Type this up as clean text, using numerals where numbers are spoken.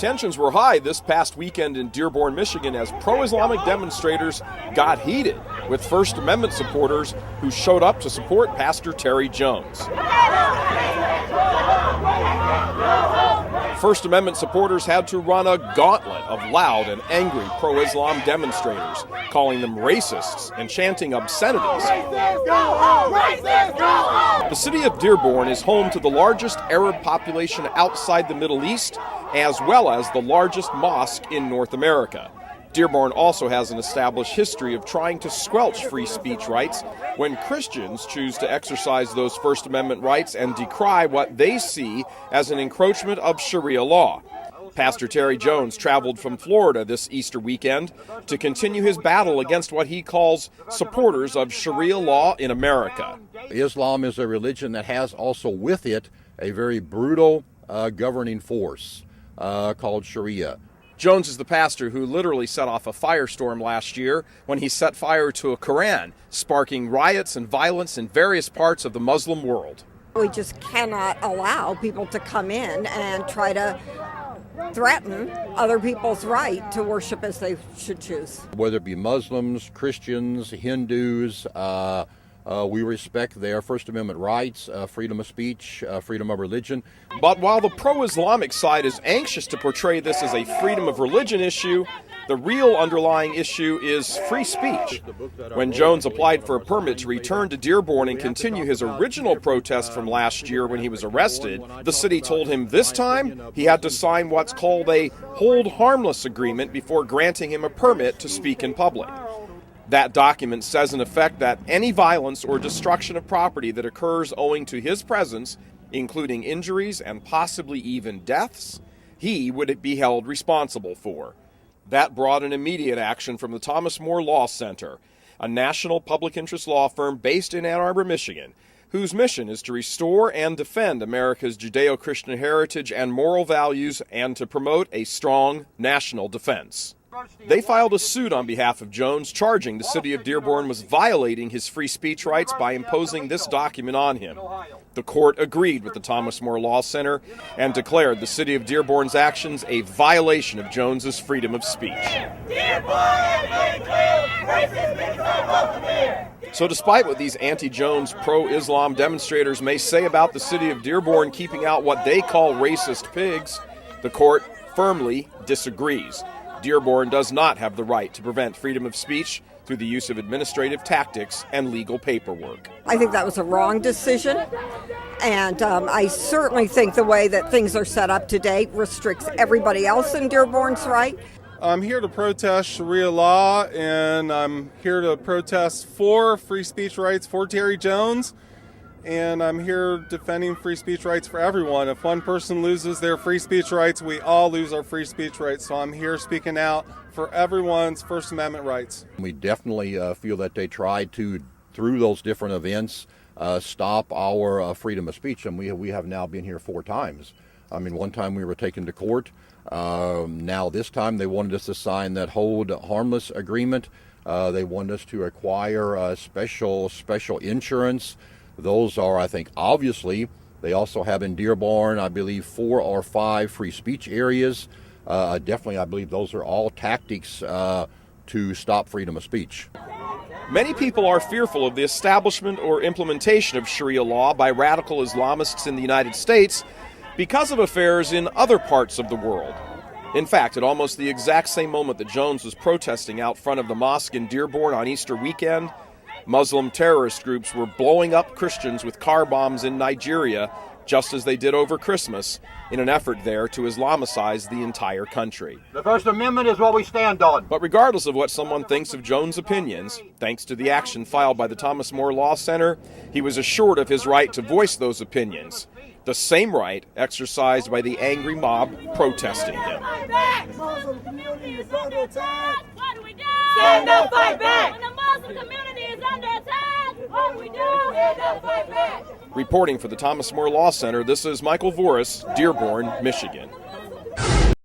Tensions were high this past weekend in Dearborn, Michigan, as pro-Islamic demonstrators got heated with First Amendment supporters who showed up to support Pastor Terry Jones. First Amendment supporters had to run a gauntlet of loud and angry pro-Islam demonstrators, calling them racists and chanting obscenities. The city of Dearborn is home to the largest Arab population outside the Middle East, as well as the largest mosque in North America. Dearborn also has an established history of trying to squelch free speech rights when Christians choose to exercise those First Amendment rights and decry what they see as an encroachment of Sharia law. Pastor Terry Jones traveled from Florida this Easter weekend to continue his battle against what he calls supporters of Sharia law in America. Islam is a religion that has also with it a very brutal governing force called Sharia. Jones is the pastor who literally set off a firestorm last year when he set fire to a Quran, sparking riots and violence in various parts of the Muslim world. We just cannot allow people to come in and try to threaten other people's right to worship as they should choose. Whether it be Muslims, Christians, Hindus, we respect their First Amendment rights, freedom of speech, freedom of religion. But while the pro-Islamic side is anxious to portray this as a freedom of religion issue, the real underlying issue is free speech. When Jones applied for a permit to return to Dearborn and continue his original protest from last year when he was arrested, the city told him this time he had to sign what's called a hold harmless agreement before granting him a permit to speak in public. That document says in effect that any violence or destruction of property that occurs owing to his presence, including injuries and possibly even deaths, he would be held responsible for. That brought an immediate action from the Thomas More Law Center, a national public interest law firm based in Ann Arbor, Michigan, whose mission is to restore and defend America's Judeo-Christian heritage and moral values and to promote a strong national defense. They filed a suit on behalf of Jones, charging the city of Dearborn was violating his free speech rights by imposing this document on him. The court agreed with the Thomas More Law Center and declared the city of Dearborn's actions a violation of Jones's freedom of speech. So despite what these anti-Jones, pro-Islam demonstrators may say about the city of Dearborn keeping out what they call racist pigs, the court firmly disagrees. Dearborn does not have the right to prevent freedom of speech through the use of administrative tactics and legal paperwork. I think that was a wrong decision, and I certainly think the way that things are set up today restricts everybody else in Dearborn's right. I'm here to protest Sharia law, and I'm here to protest for free speech rights for Terry Jones. And I'm here defending free speech rights for everyone. If one person loses their free speech rights, we all lose our free speech rights. So I'm here speaking out for everyone's First Amendment rights. We definitely feel that they tried to, through those different events, stop our freedom of speech. And we have now been here 4 times. I mean, one time we were taken to court. Now this time they wanted us to sign that hold harmless agreement. They wanted us to acquire special insurance. Those are, I think, obviously, they also have in Dearborn, I believe, 4 or 5 free speech areas. Definitely, I believe those are all tactics to stop freedom of speech. Many people are fearful of the establishment or implementation of Sharia law by radical Islamists in the United States because of affairs in other parts of the world. In fact, at almost the exact same moment that Jones was protesting out front of the mosque in Dearborn on Easter weekend, Muslim terrorist groups were blowing up Christians with car bombs in Nigeria, just as they did over Christmas, in an effort there to Islamicize the entire country. The First Amendment is what we stand on. But regardless of what someone thinks of Jones' opinions, thanks to the action filed by the Thomas More Law Center, he was assured of his right to voice those opinions, the same right exercised by the angry mob protesting him. The Muslim community is under attack. What do we do? Stand up, fight back. When the Muslim community is under attack, what do we do? Stand up, fight back. Reporting for the Thomas More Law Center, this is Michael Voris, Dearborn, Michigan.